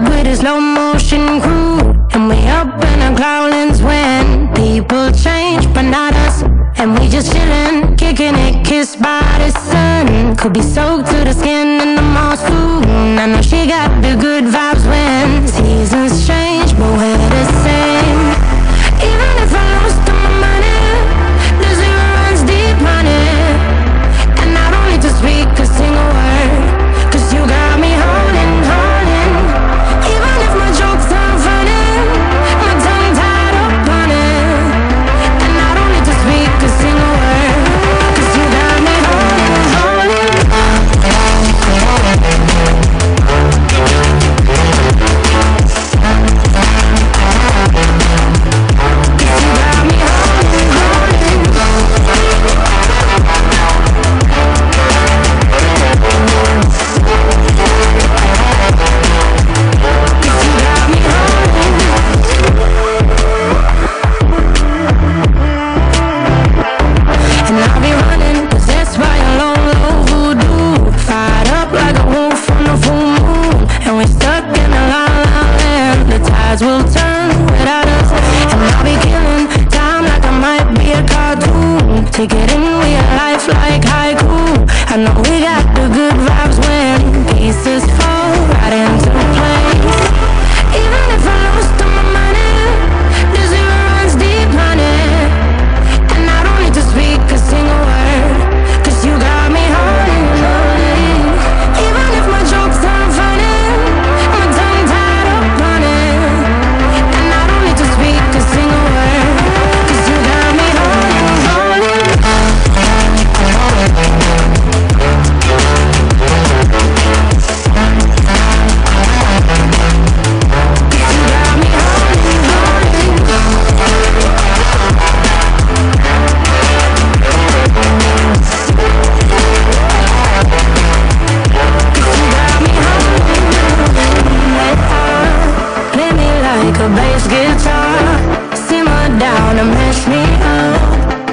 with a slow motion crew, and we up in our growlings when people change, but not us. And we just chillin', kicking it, kissed by the sun. Could be soaked to the skin in the mall soon. I know she got the good vibes when seasons change, but we're the same. Even if I lost all my money, the zero runs deep on it. And I don't need to speak a single word, 'cause you got me holding, holding. Even if my jokes aren't funny, my tongue tied up on it. And I don't need to speak a single word, 'cause you got me holding, holding. Will turn without us, and I'll be killing time like I might be a cartoon. Take it in real life like haiku. I know we got the good vibes when pieces fall right into place. Even if I lost all my money, the zero runs deep on it. And I don't need to speak a single word, 'cause you got me holding, holding. Even if my jokes aren't funny, my tongue tied up on it. To speak a single word, 'cause you got me holding, holding. You got me holding, holding. You got me holding. Play me like a bass guitar, simmer down and mess me up,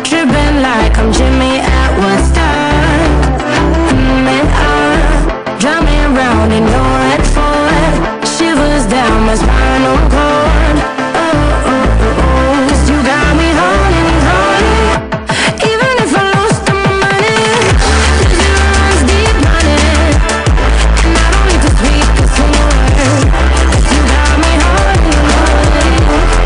tripping like I'm Jimmy at Woodstock. And drive me around in your red Ford, shivers down my spinal cord. Oh, oh, oh, oh. 'Cause you got me holding, holding. Even if I lost all my money, the zero runs deep on it. And I don't need to speak a single word, 'cause you got me holding, holding.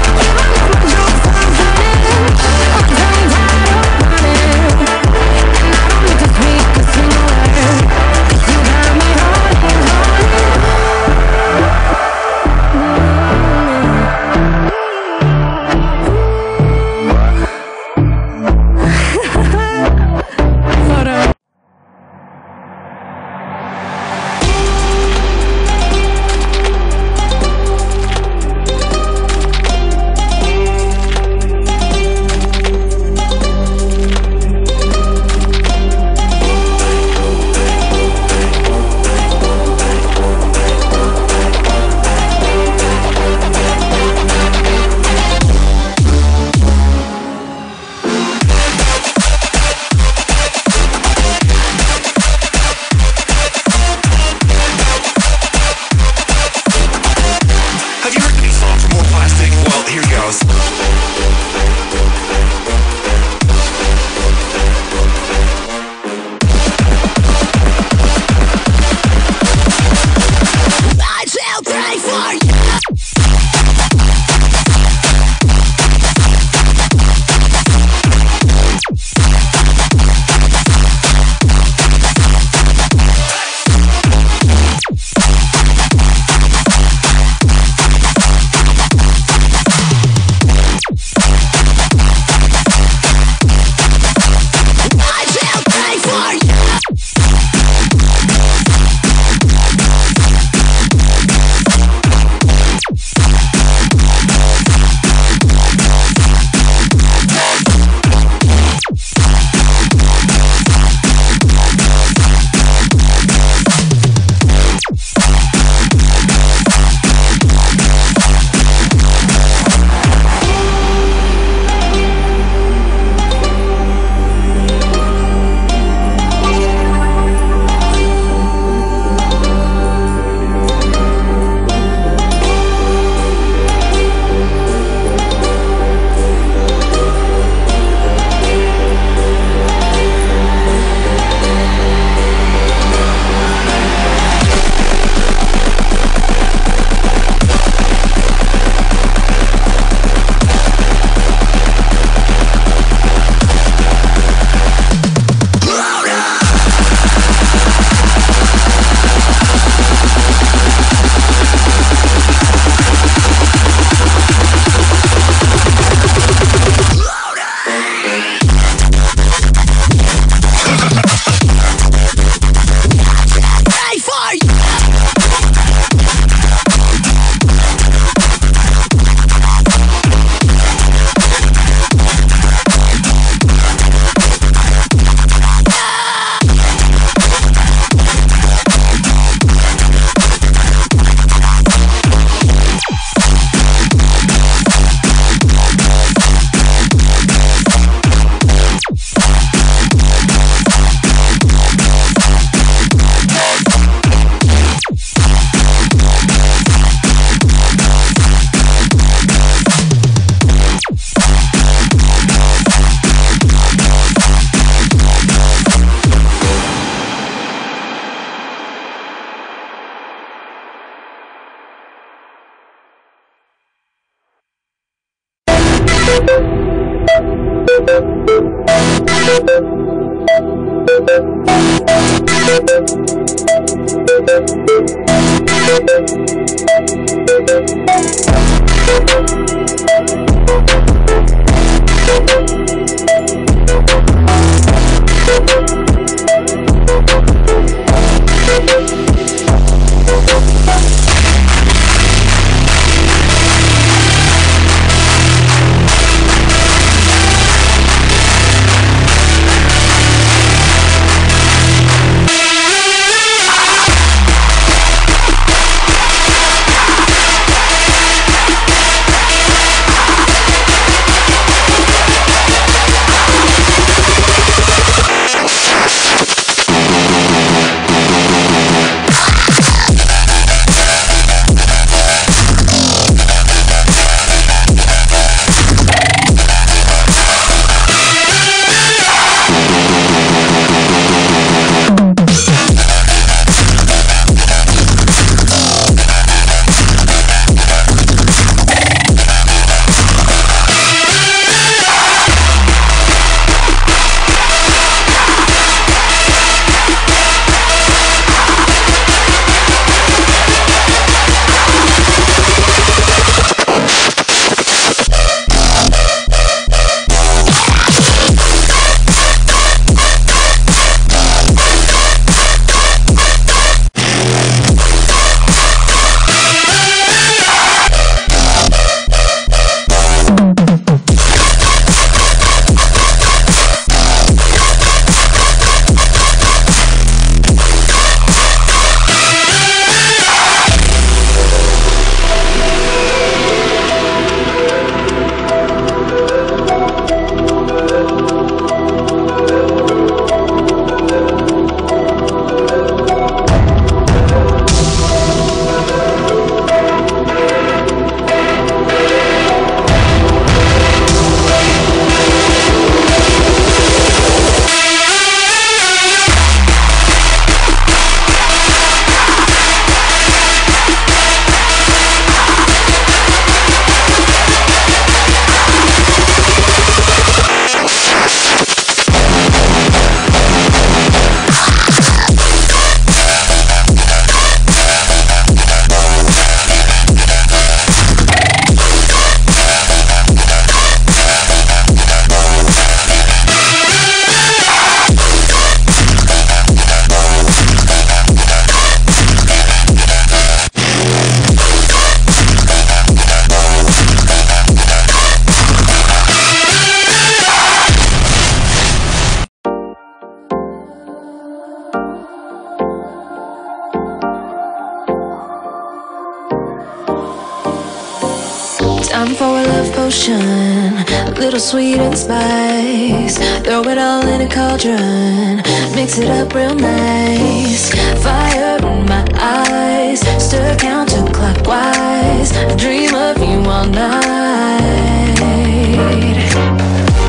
Time for a love potion, a little sweet and spice. Throw it all in a cauldron, mix it up real nice. Fire in my eyes, stir counterclockwise. I dream of you all night.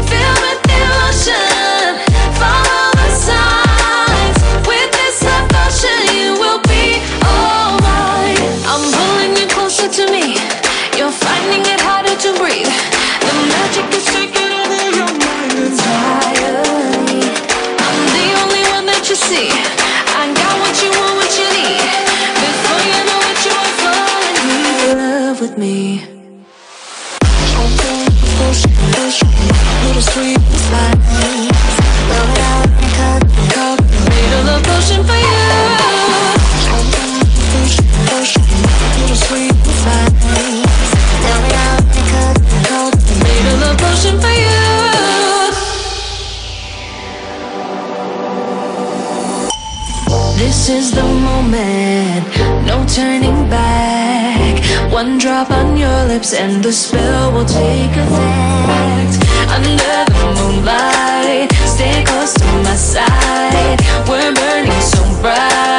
Feel with emotion, follow the signs. With this love potion, you will be all mine. I'm pulling you closer to me. You're finding it harder to breathe. The magic is taking over your mind entirely. I'm the only one that you see. I got what you want, what you need. Before you know it, you are falling deep in love with me. Little sweet spice. Roll it out and cut. Made a love potion for you. Little sweet spice. Potion for you. This is the moment, no turning back. One drop on your lips and the spell will take effect. Under the moonlight, stay close to my side. We're burning so bright.